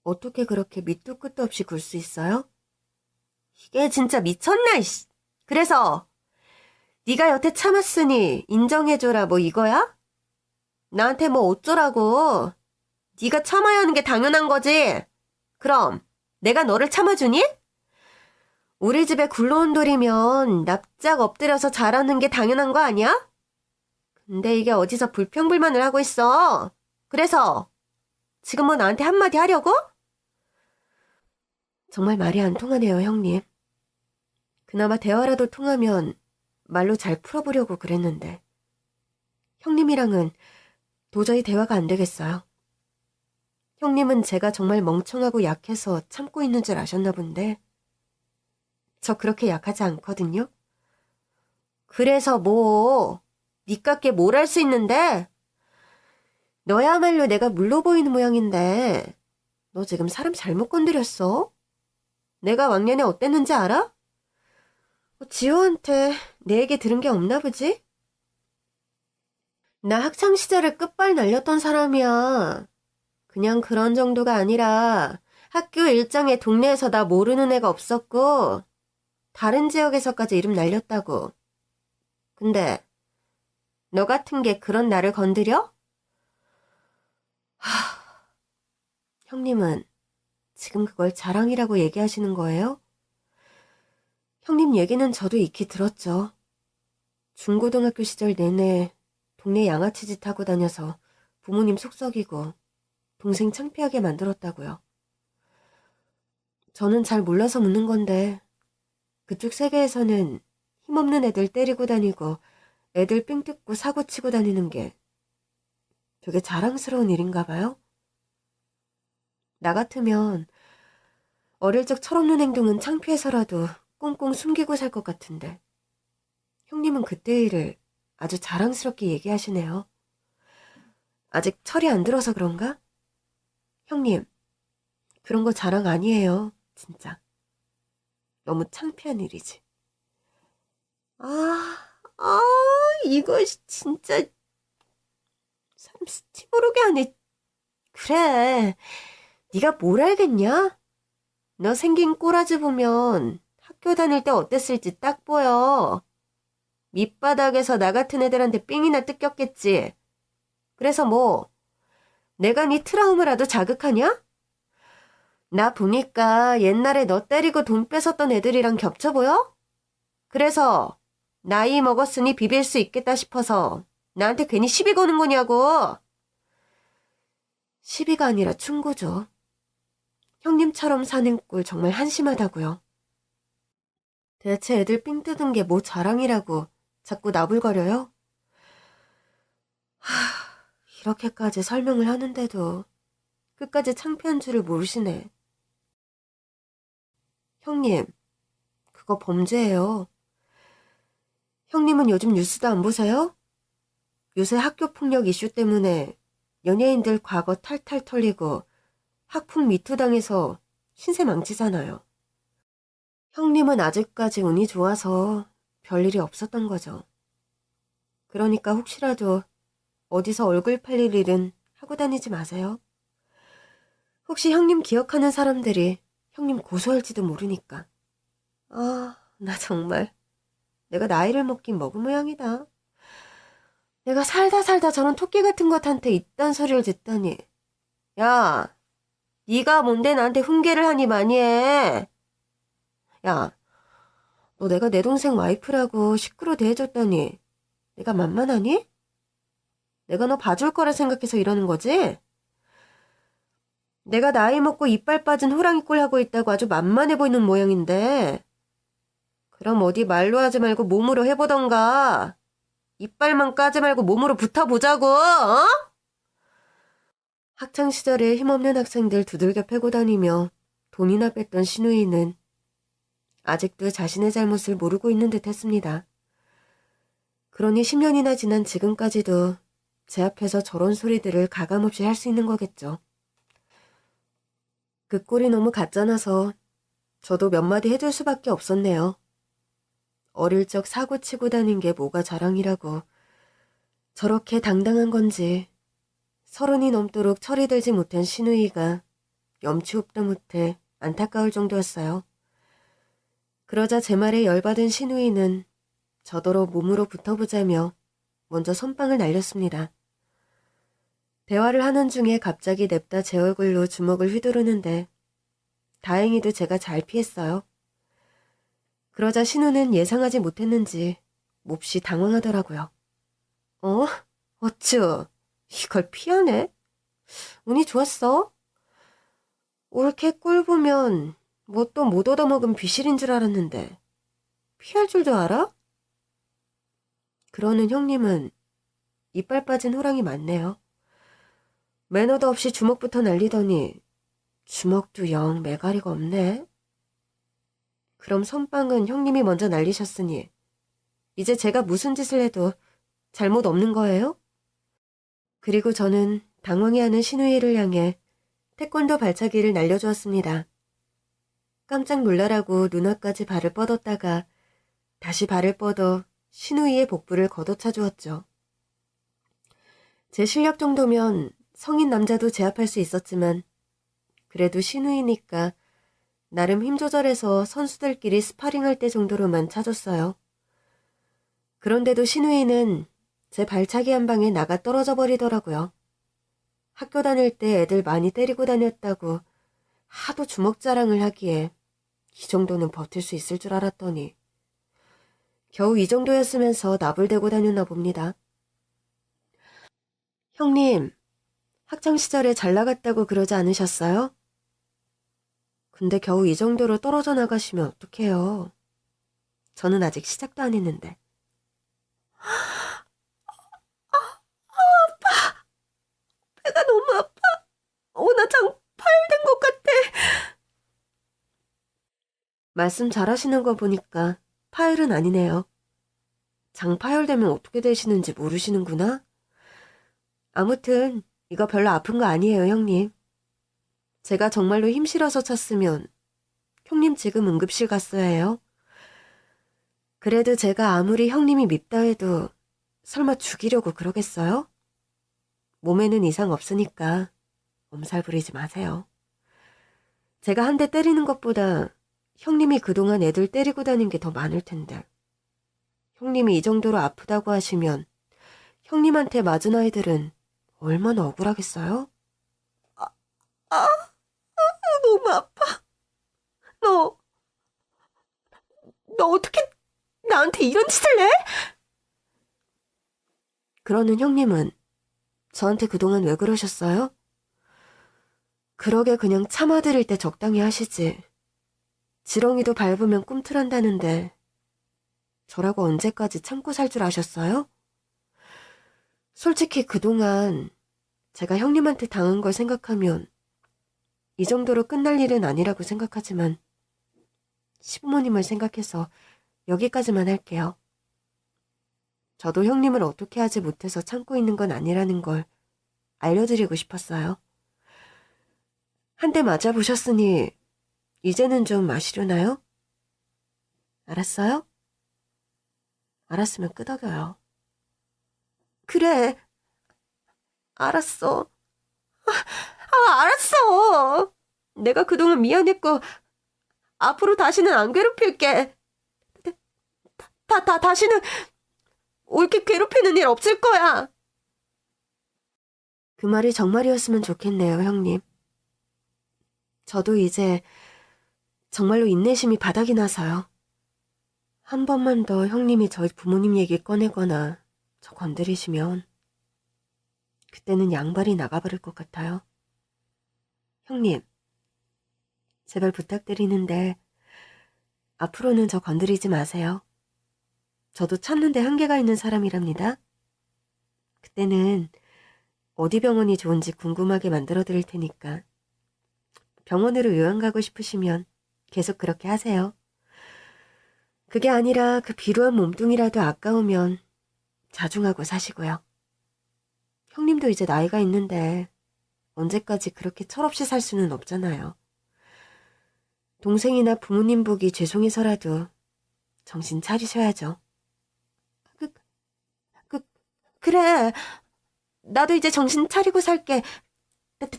어떻게 그렇게 밑도 끝도 없이 굴 수 있어요? 이게 진짜 미쳤나, 이씨. 그래서 네가 여태 참았으니 인정해줘라 뭐 이거야? 나한테 뭐 어쩌라고. 네가 참아야 하는 게 당연한 거지. 그럼 내가 너를 참아주니? 우리 집에 굴러온 돌이면 납작 엎드려서 자라는 게 당연한 거 아니야? 근데 이게 어디서 불평불만을 하고 있어. 그래서 지금 뭐 나한테 한마디 하려고? 정말 말이 안 통하네요, 형님. 그나마 대화라도 통하면 말로 잘 풀어보려고 그랬는데 형님이랑은 도저히 대화가 안 되겠어요. 형님은 제가 정말 멍청하고 약해서 참고 있는 줄 아셨나 본데 저 그렇게 약하지 않거든요. 그래서 뭐 니깎게 뭘 할 수 있는데? 너야말로 내가 물로 보이는 모양인데 너 지금 사람 잘못 건드렸어? 내가 왕년에 어땠는지 알아? 지호한테 내 얘기 들은 게 없나 보지? 나 학창시절을 끝발 날렸던 사람이야. 그냥 그런 정도가 아니라 학교 일정에 동네에서 나 모르는 애가 없었고 다른 지역에서까지 이름 날렸다고. 근데 너 같은 게 그런 나를 건드려? 형님은 지금 그걸 자랑이라고 얘기하시는 거예요? 형님 얘기는 저도 익히 들었죠. 중고등학교 시절 내내 동네 양아치 짓 하고 다녀서 부모님 속썩이고 동생 창피하게 만들었다고요. 저는 잘 몰라서 묻는 건데 그쪽 세계에서는 힘없는 애들 때리고 다니고 애들 삥 뜯고 사고 치고 다니는 게 되게 자랑스러운 일인가 봐요. 나 같으면 어릴 적 철없는 행동은 창피해서라도 꽁꽁 숨기고 살 것 같은데 형님은 그때 일을 아주 자랑스럽게 얘기하시네요. 아직 철이 안 들어서 그런가? 형님, 그런 거 자랑 아니에요, 진짜. 너무 창피한 일이지. 아, 이거 진짜 사람 스티모르게 하네. 그래, 네가 뭘 알겠냐? 너 생긴 꼬라지 보면 학교 다닐 때 어땠을지 딱 보여. 밑바닥에서 나 같은 애들한테 삥이나 뜯겼겠지. 그래서 뭐 내가 네 트라우마라도 자극하냐? 나 보니까 옛날에 너 때리고 돈 뺏었던 애들이랑 겹쳐 보여? 그래서 나이 먹었으니 비빌 수 있겠다 싶어서 나한테 괜히 시비 거는 거냐고. 시비가 아니라 충고죠. 형님처럼 사는 꼴 정말 한심하다고요. 대체 애들 삥 뜯은 게 뭐 자랑이라고 자꾸 나불거려요? 이렇게까지 설명을 하는데도 끝까지 창피한 줄을 모르시네. 형님, 그거 범죄예요. 형님은 요즘 뉴스도 안 보세요? 요새 학교 폭력 이슈 때문에 연예인들 과거 탈탈 털리고 학풍 미투당해서 신세 망치잖아요. 형님은 아직까지 운이 좋아서 별일이 없었던 거죠. 그러니까 혹시라도 어디서 얼굴 팔릴 일은 하고 다니지 마세요. 혹시 형님 기억하는 사람들이 형님 고소할지도 모르니까. 아, 나 정말 내가 나이를 먹긴 먹은 모양이다. 내가 살다 저런 토끼 같은 것한테 이딴 소리를 듣다니. 야, 네가 뭔데 나한테 훈계를 하니 많이 해. 야, 너 내가 내 동생 와이프라고 시끄러 대해줬더니 내가 만만하니? 내가 너 봐줄 거라 생각해서 이러는 거지? 내가 나이 먹고 이빨 빠진 호랑이 꼴 하고 있다고 아주 만만해 보이는 모양인데. 그럼 어디 말로 하지 말고 몸으로 해보던가. 이빨만 까지 말고 몸으로 붙어보자고, 어? 학창시절에 힘없는 학생들 두들겨 패고 다니며 돈이나 뺐던 신우이는 아직도 자신의 잘못을 모르고 있는 듯 했습니다. 그러니 10년이나 지난 지금까지도 제 앞에서 저런 소리들을 가감없이 할 수 있는 거겠죠. 그 꼴이 너무 가짜나서 저도 몇 마디 해줄 수밖에 없었네요. 어릴 적 사고 치고 다닌 게 뭐가 자랑이라고 저렇게 당당한 건지 30이 넘도록 철이 들지 못한 신우이가 염치없다 못해 안타까울 정도였어요. 그러자 제 말에 열받은 신우이는 저더러 몸으로 붙어보자며 먼저 손빵을 날렸습니다. 대화를 하는 중에 갑자기 냅다 제 얼굴로 주먹을 휘두르는데 다행히도 제가 잘 피했어요. 그러자 신우는 예상하지 못했는지 몹시 당황하더라고요. 어? 어쭈? 이걸 피하네? 운이 좋았어? 옳게 꼴 보면 뭐 또 못 얻어먹은 비실인 줄 알았는데 피할 줄도 알아? 그러는 형님은 이빨 빠진 호랑이 맞네요. 매너도 없이 주먹부터 날리더니 주먹도 영 매가리가 없네. 그럼 선빵은 형님이 먼저 날리셨으니 이제 제가 무슨 짓을 해도 잘못 없는 거예요? 그리고 저는 당황해하는 신우이를 향해 태권도 발차기를 날려주었습니다. 깜짝 놀라라고 눈앞까지 발을 뻗었다가 다시 발을 뻗어 신우이의 복부를 걷어차 주었죠. 제 실력 정도면 성인 남자도 제압할 수 있었지만 그래도 신우이니까 나름 힘 조절해서 선수들끼리 스파링할 때 정도로만 차줬어요. 그런데도 신우이는 제 발차기 한 방에 나가 떨어져 버리더라고요. 학교 다닐 때 애들 많이 때리고 다녔다고 하도 주먹 자랑을 하기에 이 정도는 버틸 수 있을 줄 알았더니 겨우 이 정도였으면서 나불대고 다녔나 봅니다. 형님, 학창시절에 잘 나갔다고 그러지 않으셨어요? 근데 겨우 이 정도로 떨어져 나가시면 어떡해요. 저는 아직 시작도 안 했는데. 배가 너무 아파. 나 장 파열된 것 같아. 말씀 잘하시는 거 보니까 파열은 아니네요. 장 파열되면 어떻게 되시는지 모르시는구나. 아무튼 이거 별로 아픈 거 아니에요, 형님. 제가 정말로 힘 실어서 찼으면 형님 지금 응급실 갔어야 해요. 그래도 제가 아무리 형님이 밉다 해도 설마 죽이려고 그러겠어요? 몸에는 이상 없으니까 엄살 부리지 마세요. 제가 한 대 때리는 것보다 형님이 그동안 애들 때리고 다닌 게 더 많을 텐데. 형님이 이 정도로 아프다고 하시면 형님한테 맞은 아이들은 얼마나 억울하겠어요? 너무 아파. 너 어떻게 나한테 이런 짓을 해? 그러는 형님은 저한테 그동안 왜 그러셨어요? 그러게 그냥 참아드릴 때 적당히 하시지. 지렁이도 밟으면 꿈틀한다는데 저라고 언제까지 참고 살 줄 아셨어요? 솔직히 그동안 제가 형님한테 당한 걸 생각하면 이 정도로 끝날 일은 아니라고 생각하지만 시부모님을 생각해서 여기까지만 할게요. 저도 형님을 어떻게 하지 못해서 참고 있는 건 아니라는 걸 알려드리고 싶었어요. 한 대 맞아보셨으니 이제는 좀 마시려나요? 알았어요? 알았으면 끄덕여요. 그래, 알았어. 알았어. 내가 그동안 미안했고 앞으로 다시는 안 괴롭힐게. 다시는 옳게 괴롭히는 일 없을 거야. 그 말이 정말이었으면 좋겠네요, 형님. 저도 이제 정말로 인내심이 바닥이 나서요. 한 번만 더 형님이 저희 부모님 얘기 꺼내거나 저 건드리시면 그때는 양발이 나가버릴 것 같아요. 형님, 제발 부탁드리는데 앞으로는 저 건드리지 마세요. 저도 참는데 한계가 있는 사람이랍니다. 그때는 어디 병원이 좋은지 궁금하게 만들어 드릴 테니까 병원으로 요양 가고 싶으시면 계속 그렇게 하세요. 그게 아니라 그 비루한 몸뚱이라도 아까우면 자중하고 사시고요. 형님도 이제 나이가 있는데 언제까지 그렇게 철없이 살 수는 없잖아요. 동생이나 부모님 보기 죄송해서라도 정신 차리셔야죠. 그래. 나도 이제 정신 차리고 살게.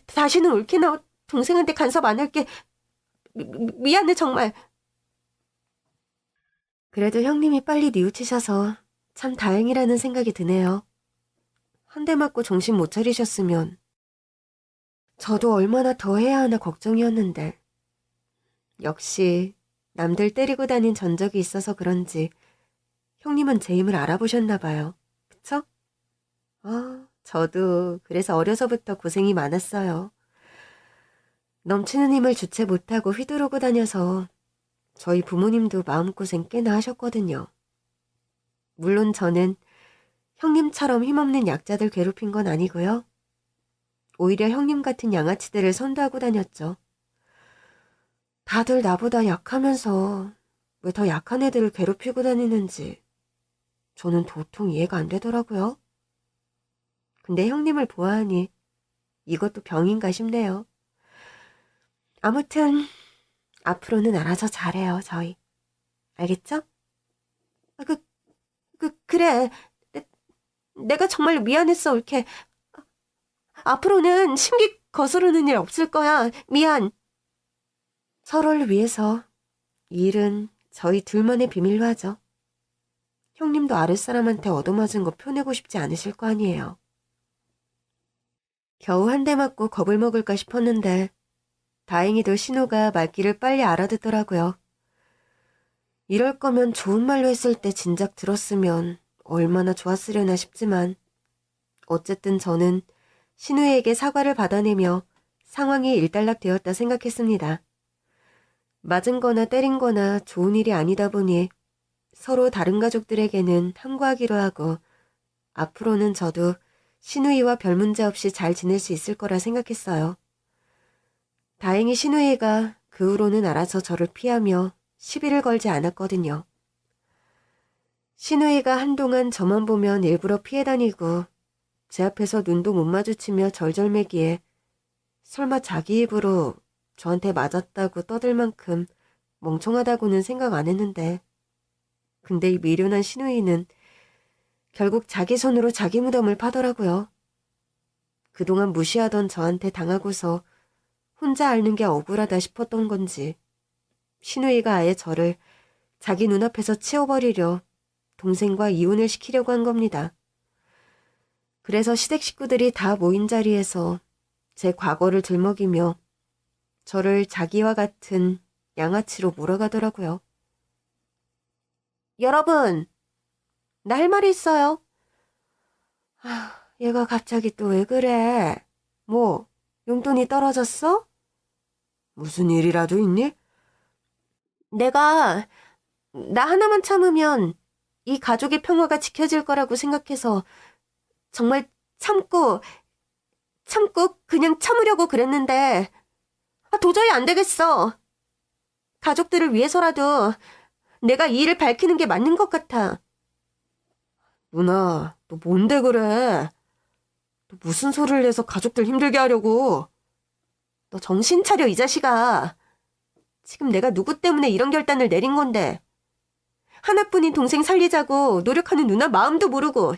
다시는 옳게나 동생한테 간섭 안 할게. 미안해, 정말. 그래도 형님이 빨리 뉘우치셔서 참 다행이라는 생각이 드네요. 한 대 맞고 정신 못 차리셨으면 저도 얼마나 더 해야 하나 걱정이었는데 역시 남들 때리고 다닌 전적이 있어서 그런지 형님은 제 힘을 알아보셨나 봐요. 그쵸? 저도 그래서 어려서부터 고생이 많았어요. 넘치는 힘을 주체 못하고 휘두르고 다녀서 저희 부모님도 마음고생 꽤나 하셨거든요. 물론 저는 형님처럼 힘없는 약자들 괴롭힌 건 아니고요. 오히려 형님 같은 양아치들을 선도하고 다녔죠. 다들 나보다 약하면서 왜 더 약한 애들을 괴롭히고 다니는지 저는 도통 이해가 안 되더라고요. 근데 형님을 보아하니 이것도 병인가 싶네요. 아무튼 앞으로는 알아서 잘해요, 저희. 알겠죠? 그래. 내가 정말 미안했어, 옳게. 앞으로는 심기 거스르는 일 없을 거야. 미안. 서로를 위해서 이 일은 저희 둘만의 비밀로 하죠. 형님도 아랫사람한테 얻어맞은 거 표내고 싶지 않으실 거 아니에요. 겨우 한 대 맞고 겁을 먹을까 싶었는데 다행히도 신우가 말귀를 빨리 알아듣더라고요. 이럴 거면 좋은 말로 했을 때 진작 들었으면 얼마나 좋았으려나 싶지만 어쨌든 저는 신우에게 사과를 받아내며 상황이 일단락되었다 생각했습니다. 맞은 거나 때린 거나 좋은 일이 아니다 보니 서로 다른 가족들에게는 함구하기로 하고 앞으로는 저도 신우이와 별 문제 없이 잘 지낼 수 있을 거라 생각했어요. 다행히 신우이가 그 후로는 알아서 저를 피하며 시비를 걸지 않았거든요. 신우이가 한동안 저만 보면 일부러 피해 다니고 제 앞에서 눈도 못 마주치며 절절매기에 설마 자기 입으로 저한테 맞았다고 떠들 만큼 멍청하다고는 생각 안 했는데 근데 이 미련한 신우이는 결국 자기 손으로 자기 무덤을 파더라고요. 그동안 무시하던 저한테 당하고서 혼자 앓는 게 억울하다 싶었던 건지 신우이가 아예 저를 자기 눈앞에서 치워버리려 동생과 이혼을 시키려고 한 겁니다. 그래서 시댁 식구들이 다 모인 자리에서 제 과거를 들먹이며 저를 자기와 같은 양아치로 몰아가더라고요. 여러분, 나 할 말이 있어요. 얘가 갑자기 또 왜 그래? 뭐, 용돈이 떨어졌어? 무슨 일이라도 있니? 나 하나만 참으면 이 가족의 평화가 지켜질 거라고 생각해서 정말 참고 그냥 참으려고 그랬는데 도저히 안 되겠어. 가족들을 위해서라도 내가 이 일을 밝히는 게 맞는 것 같아. 누나, 너 뭔데 그래? 너 무슨 소리를 해서 가족들 힘들게 하려고? 너 정신 차려, 이 자식아. 지금 내가 누구 때문에 이런 결단을 내린 건데. 하나뿐인 동생 살리자고 노력하는 누나 마음도 모르고.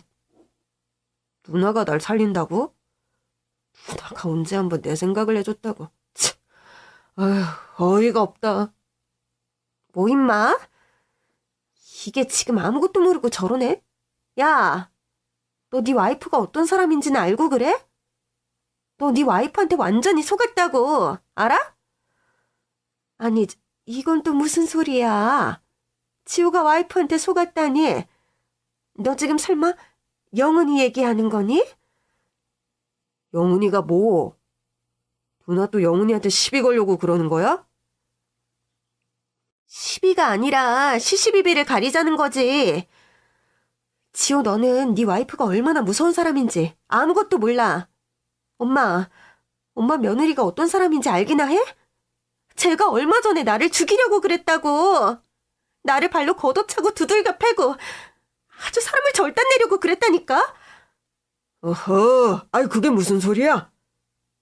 누나가 날 살린다고? 누나가 언제 한번 내 생각을 해줬다고. 참, 아휴, 어이가 없다. 뭐 임마? 이게 지금 아무것도 모르고 저러네? 야, 너 네 와이프가 어떤 사람인지는 알고 그래? 너 네 와이프한테 완전히 속았다고, 알아? 아니, 이건 또 무슨 소리야? 지호가 와이프한테 속았다니? 너 지금 설마 영은이 얘기하는 거니? 영은이가 뭐? 누나 또 영은이한테 시비 걸려고 그러는 거야? 시비가 아니라 시시비비를 가리자는 거지. 지호, 너는 네 와이프가 얼마나 무서운 사람인지 아무것도 몰라. 엄마 며느리가 어떤 사람인지 알기나 해? 쟤가 얼마 전에 나를 죽이려고 그랬다고. 나를 발로 걷어차고 두들겨 패고 아주 사람을 절단내려고 그랬다니까? 어허, 아이 그게 무슨 소리야?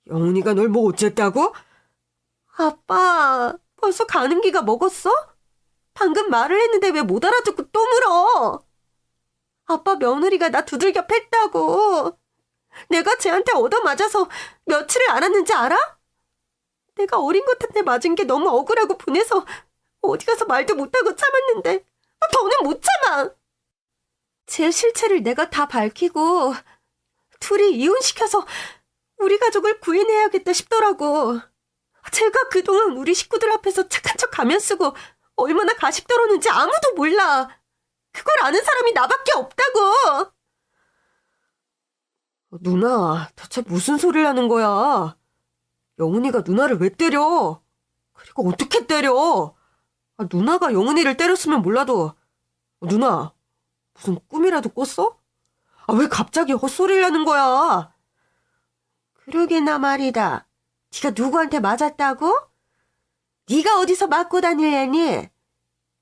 영은이가 널 뭐 어쨌다고? 아빠, 벌써 가는 기가 먹었어? 방금 말을 했는데 왜 못 알아듣고 또 물어? 아빠 며느리가 나 두들겨 팼다고. 내가 쟤한테 얻어맞아서 며칠을 안 왔는지 알아? 내가 어린 것한테 맞은 게 너무 억울하고 분해서 어디 가서 말도 못하고 참았는데 더는 못 참아. 제 실체를 내가 다 밝히고 둘이 이혼시켜서 우리 가족을 구해내야겠다 싶더라고. 제가 그동안 우리 식구들 앞에서 착한 척 가면 쓰고 얼마나 가식 떨었는지 아무도 몰라. 그걸 아는 사람이 나밖에 없다고. 누나, 대체 무슨 소리를 하는 거야? 영은이가 누나를 왜 때려? 그리고 어떻게 때려? 누나가 영은이를 때렸으면 몰라도 누나, 무슨 꿈이라도 꿨어? 왜 갑자기 헛소리를 하는 거야? 그러게나 말이다. 네가 누구한테 맞았다고? 네가 어디서 맞고 다닐래니?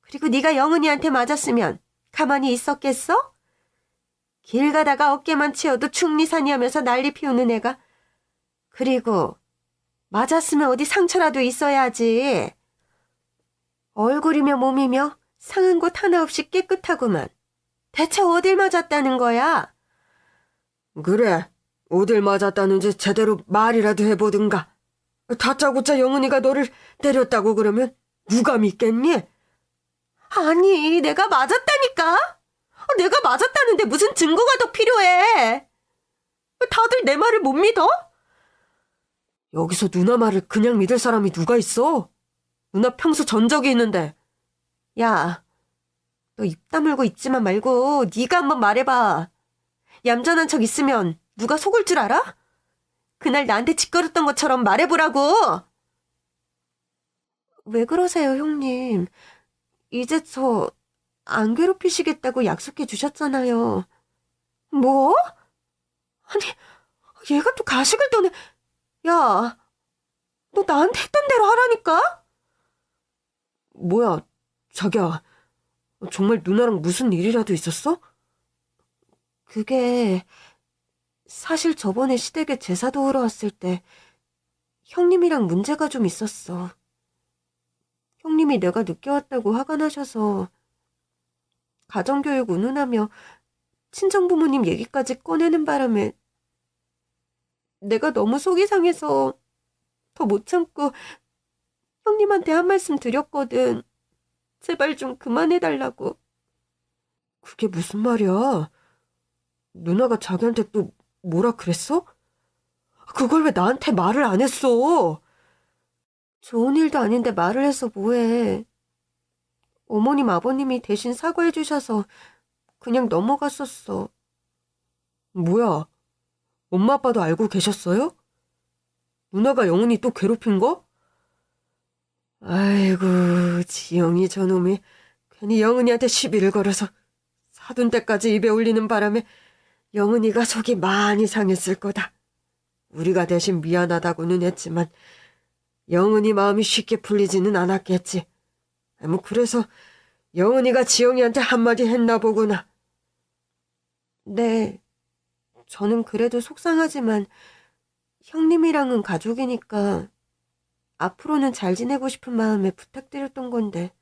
그리고 네가 영은이한테 맞았으면 가만히 있었겠어? 길 가다가 어깨만 치어도 충리산이 하면서 난리 피우는 애가. 그리고 맞았으면 어디 상처라도 있어야지. 얼굴이며 몸이며 상한 곳 하나 없이 깨끗하구만. 대체 어딜 맞았다는 거야? 그래, 어딜 맞았다는지 제대로 말이라도 해보든가. 다짜고짜 영은이가 너를 때렸다고 그러면 누가 믿겠니? 아니, 내가 맞았다니까? 내가 맞았다는데 무슨 증거가 더 필요해? 다들 내 말을 못 믿어? 여기서 누나 말을 그냥 믿을 사람이 누가 있어? 누나 평소 전적이 있는데. 야, 너 입 다물고 있지만 말고 네가 한번 말해봐. 얌전한 척 있으면 누가 속을 줄 알아? 그날 나한테 짓거렸던 것처럼 말해보라고. 왜 그러세요, 형님? 이제 저 안 괴롭히시겠다고 약속해 주셨잖아요. 뭐? 아니, 얘가 또 가식을 떠네. 야, 너 나한테 했던 대로 하라니까? 뭐야, 자기야. 정말 누나랑 무슨 일이라도 있었어? 그게 사실 저번에 시댁에 제사 도우러 왔을 때 형님이랑 문제가 좀 있었어. 형님이 내가 늦게 왔다고 화가 나셔서 가정교육 운운하며 친정부모님 얘기까지 꺼내는 바람에 내가 너무 속이 상해서 더 못 참고 형님한테 한 말씀 드렸거든. 제발 좀 그만해달라고. 그게 무슨 말이야? 누나가 자기한테 또 뭐라 그랬어? 그걸 왜 나한테 말을 안 했어? 좋은 일도 아닌데 말을 해서 뭐해. 어머님 아버님이 대신 사과해 주셔서 그냥 넘어갔었어. 뭐야? 엄마 아빠도 알고 계셨어요? 누나가 영은이 또 괴롭힌 거? 아이고, 지영이 저놈이 괜히 영은이한테 시비를 걸어서 사돈 때까지 입에 올리는 바람에 영은이가 속이 많이 상했을 거다. 우리가 대신 미안하다고는 했지만 영은이 마음이 쉽게 풀리지는 않았겠지. 그래서 영은이가 지영이한테 한마디 했나 보구나. 네, 저는 그래도 속상하지만 형님이랑은 가족이니까 앞으로는 잘 지내고 싶은 마음에 부탁드렸던 건데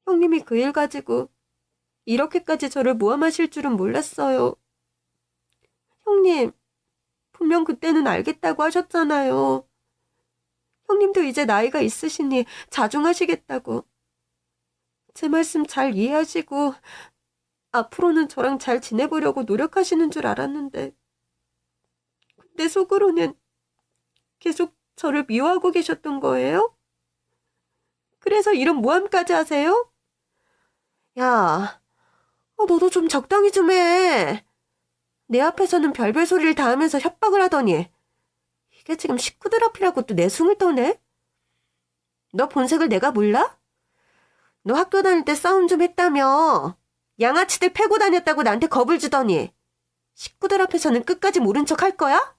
형님이 그 일 가지고 이렇게까지 저를 모함하실 줄은 몰랐어요. 형님, 분명 그때는 알겠다고 하셨잖아요. 형님도 이제 나이가 있으시니 자중하시겠다고. 제 말씀 잘 이해하시고 앞으로는 저랑 잘 지내보려고 노력하시는 줄 알았는데 근데 속으로는 계속 저를 미워하고 계셨던 거예요? 그래서 이런 모함까지 하세요? 야, 너도 좀 적당히 좀 해. 내 앞에서는 별별 소리를 다 하면서 협박을 하더니 이게 지금 식구들 앞이라고 또 내숭을 떠네? 너 본색을 내가 몰라? 너 학교 다닐 때 싸움 좀 했다며. 양아치들 패고 다녔다고 나한테 겁을 주더니 식구들 앞에서는 끝까지 모른 척 할 거야?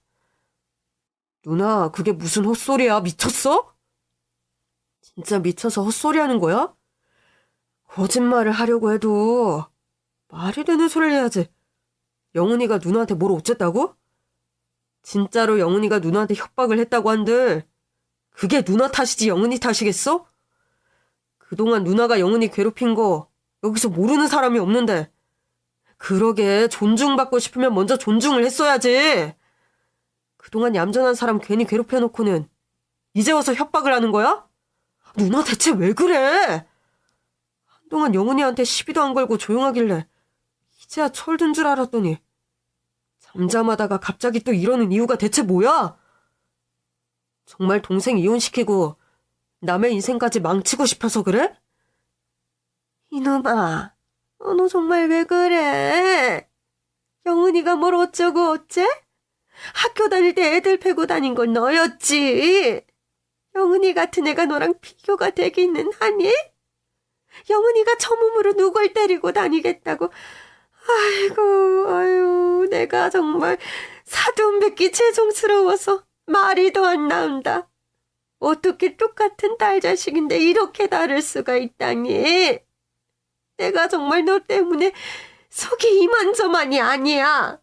누나, 그게 무슨 헛소리야? 미쳤어? 진짜 미쳐서 헛소리하는 거야? 거짓말을 하려고 해도 말이 되는 소리를 해야지. 영훈이가 누나한테 뭘 어쨌다고? 진짜로 영훈이가 누나한테 협박을 했다고 한들 그게 누나 탓이지 영훈이 탓이겠어? 그동안 누나가 영훈이 괴롭힌 거 여기서 모르는 사람이 없는데 그러게 존중받고 싶으면 먼저 존중을 했어야지. 그동안 얌전한 사람 괜히 괴롭혀놓고는 이제 와서 협박을 하는 거야? 누나 대체 왜 그래? 한동안 영훈이한테 시비도 안 걸고 조용하길래 이제야 철든 줄 알았더니 잠잠하다가 갑자기 또 이러는 이유가 대체 뭐야? 정말 동생 이혼시키고 남의 인생까지 망치고 싶어서 그래? 이놈아, 너 정말 왜 그래? 영은이가 뭘 어쩌고 어째? 학교 다닐 때 애들 패고 다닌 건 너였지. 영은이 같은 애가 너랑 비교가 되기는 하니? 영은이가 저 몸으로 누굴 때리고 다니겠다고. 아이고, 아유, 내가 정말 사돈뵙기 죄송스러워서 말이 더 안 나온다. 어떻게 똑같은 딸 자식인데 이렇게 다를 수가 있다니. 내가 정말 너 때문에 속이 이만저만이 아니야.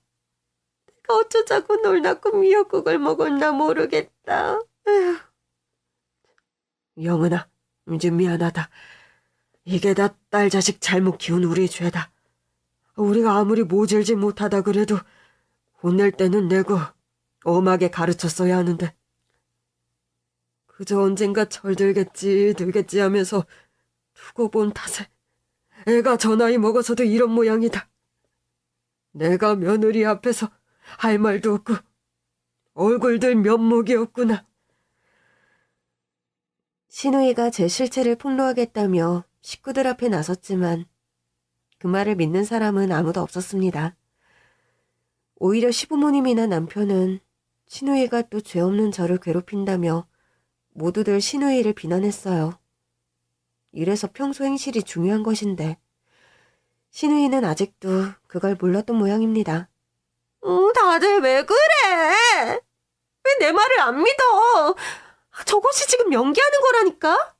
내가 어쩌자고 널 낳고 미역국을 먹었나 모르겠다. 에휴. 영은아, 이제 미안하다. 이게 다 딸 자식 잘못 키운 우리 죄다. 우리가 아무리 모질지 못하다 그래도 혼낼 때는 내고 엄하게 가르쳤어야 하는데 그저 언젠가 철들겠지 하면서 두고 본 탓에 애가 저 나이 먹어서도 이런 모양이다. 내가 며느리 앞에서 할 말도 없고 얼굴들 면목이 없구나. 신우이가 제 실체를 폭로하겠다며 식구들 앞에 나섰지만 그 말을 믿는 사람은 아무도 없었습니다. 오히려 시부모님이나 남편은 신우이가 또 죄 없는 저를 괴롭힌다며 모두들 신우이를 비난했어요. 이래서 평소 행실이 중요한 것인데 신우이는 아직도 그걸 몰랐던 모양입니다. 다들 왜 그래? 왜 내 말을 안 믿어? 저것이 지금 연기하는 거라니까?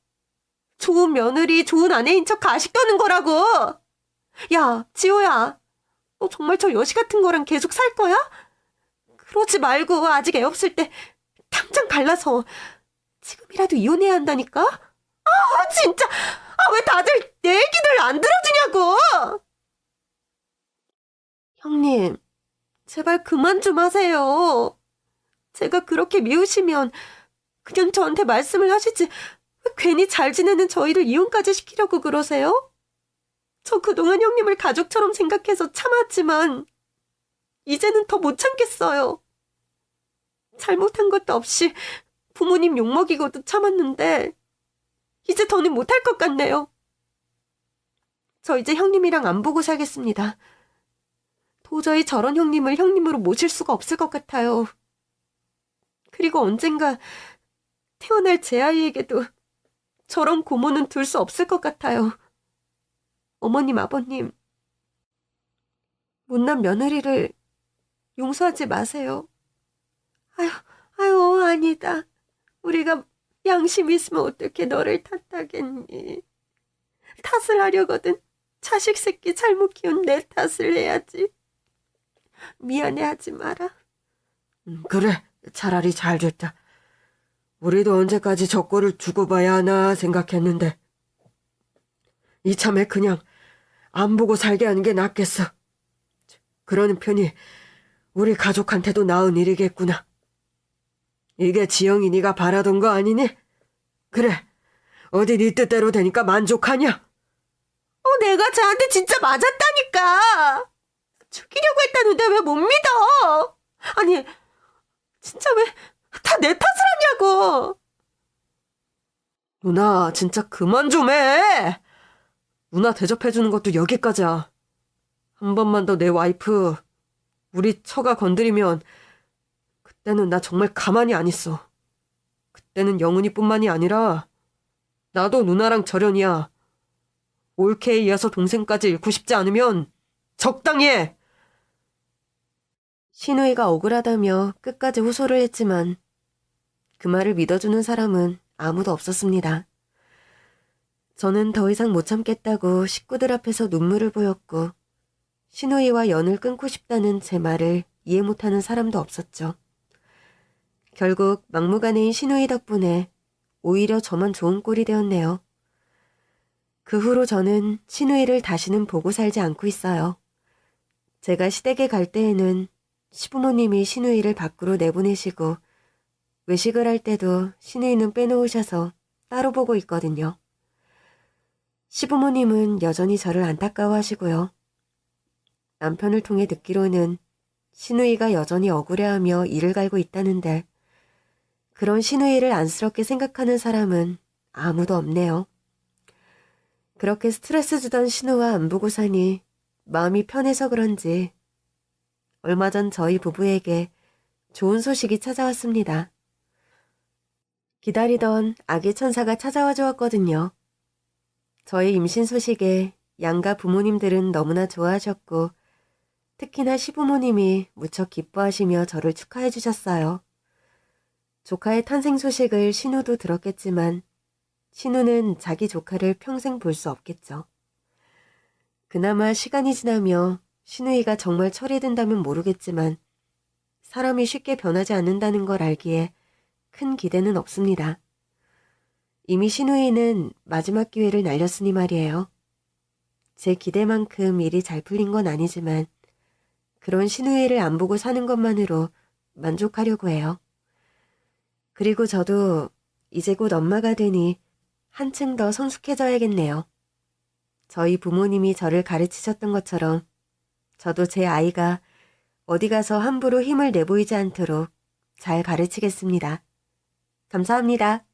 좋은 며느리, 좋은 아내인 척 가식 떠는 거라고. 야, 지호야, 너 정말 저 여시 같은 거랑 계속 살 거야? 그러지 말고 아직 애 없을 때 당장 갈라서 지금이라도 이혼해야 한다니까? 진짜! 왜 다들 내 얘기를 안 들어주냐고! 형님, 제발 그만 좀 하세요. 제가 그렇게 미우시면 그냥 저한테 말씀을 하시지 왜 괜히 잘 지내는 저희를 이혼까지 시키려고 그러세요? 저 그동안 형님을 가족처럼 생각해서 참았지만 이제는 더 못 참겠어요. 잘못한 것도 없이 부모님 욕먹이고도 참았는데 이제 더는 못할 것 같네요. 저 이제 형님이랑 안 보고 살겠습니다. 도저히 저런 형님을 형님으로 모실 수가 없을 것 같아요. 그리고 언젠가 태어날 제 아이에게도 저런 고모는 둘 수 없을 것 같아요. 어머님, 아버님, 못난 며느리를 용서하지 마세요. 아유, 아니다. 우리가 양심 있으면 어떻게 너를 탓하겠니? 탓을 하려거든 자식 새끼 잘못 키운 내 탓을 해야지. 미안해하지 마라. 그래, 차라리 잘 됐다. 우리도 언제까지 저 꼴을 두고 봐야 하나 생각했는데 이참에 그냥 안 보고 살게 하는 게 낫겠어. 그러는 편이 우리 가족한테도 나은 일이겠구나. 이게 지영이 네가 바라던 거 아니니? 그래, 어디 네 뜻대로 되니까 만족하냐? 내가 쟤한테 진짜 맞았다니까. 죽이려고 했다는데 왜 못 믿어? 아니, 진짜 왜 다 내 탓을 하냐고. 누나, 진짜 그만 좀 해. 누나 대접해주는 것도 여기까지야. 한 번만 더 내 와이프, 우리 처가 건드리면 그때는 나 정말 가만히 안 있어. 그때는 영훈이뿐만이 아니라 나도 누나랑 절연이야. 옳게 이어서 동생까지 잃고 싶지 않으면 적당히 해. 신우이가 억울하다며 끝까지 호소를 했지만 그 말을 믿어주는 사람은 아무도 없었습니다. 저는 더 이상 못 참겠다고 식구들 앞에서 눈물을 보였고 신우이와 연을 끊고 싶다는 제 말을 이해 못하는 사람도 없었죠. 결국 막무가내인 신우이 덕분에 오히려 저만 좋은 꼴이 되었네요. 그 후로 저는 신우이를 다시는 보고 살지 않고 있어요. 제가 시댁에 갈 때에는 시부모님이 신우이를 밖으로 내보내시고 외식을 할 때도 신우이는 빼놓으셔서 따로 보고 있거든요. 시부모님은 여전히 저를 안타까워하시고요. 남편을 통해 듣기로는 신우이가 여전히 억울해하며 이를 갈고 있다는데 그런 신우이를 안쓰럽게 생각하는 사람은 아무도 없네요. 그렇게 스트레스 주던 신우와 안 보고 사니 마음이 편해서 그런지 얼마 전 저희 부부에게 좋은 소식이 찾아왔습니다. 기다리던 아기 천사가 찾아와 주었거든요. 저의 임신 소식에 양가 부모님들은 너무나 좋아하셨고 특히나 시부모님이 무척 기뻐하시며 저를 축하해 주셨어요. 조카의 탄생 소식을 신우도 들었겠지만 신우는 자기 조카를 평생 볼 수 없겠죠. 그나마 시간이 지나며 신우이가 정말 철이 든다면 모르겠지만 사람이 쉽게 변하지 않는다는 걸 알기에 큰 기대는 없습니다. 이미 신우이는 마지막 기회를 날렸으니 말이에요. 제 기대만큼 일이 잘 풀린 건 아니지만 그런 신우이를 안 보고 사는 것만으로 만족하려고 해요. 그리고 저도 이제 곧 엄마가 되니 한층 더 성숙해져야겠네요. 저희 부모님이 저를 가르치셨던 것처럼 저도 제 아이가 어디 가서 함부로 힘을 내보이지 않도록 잘 가르치겠습니다. 감사합니다.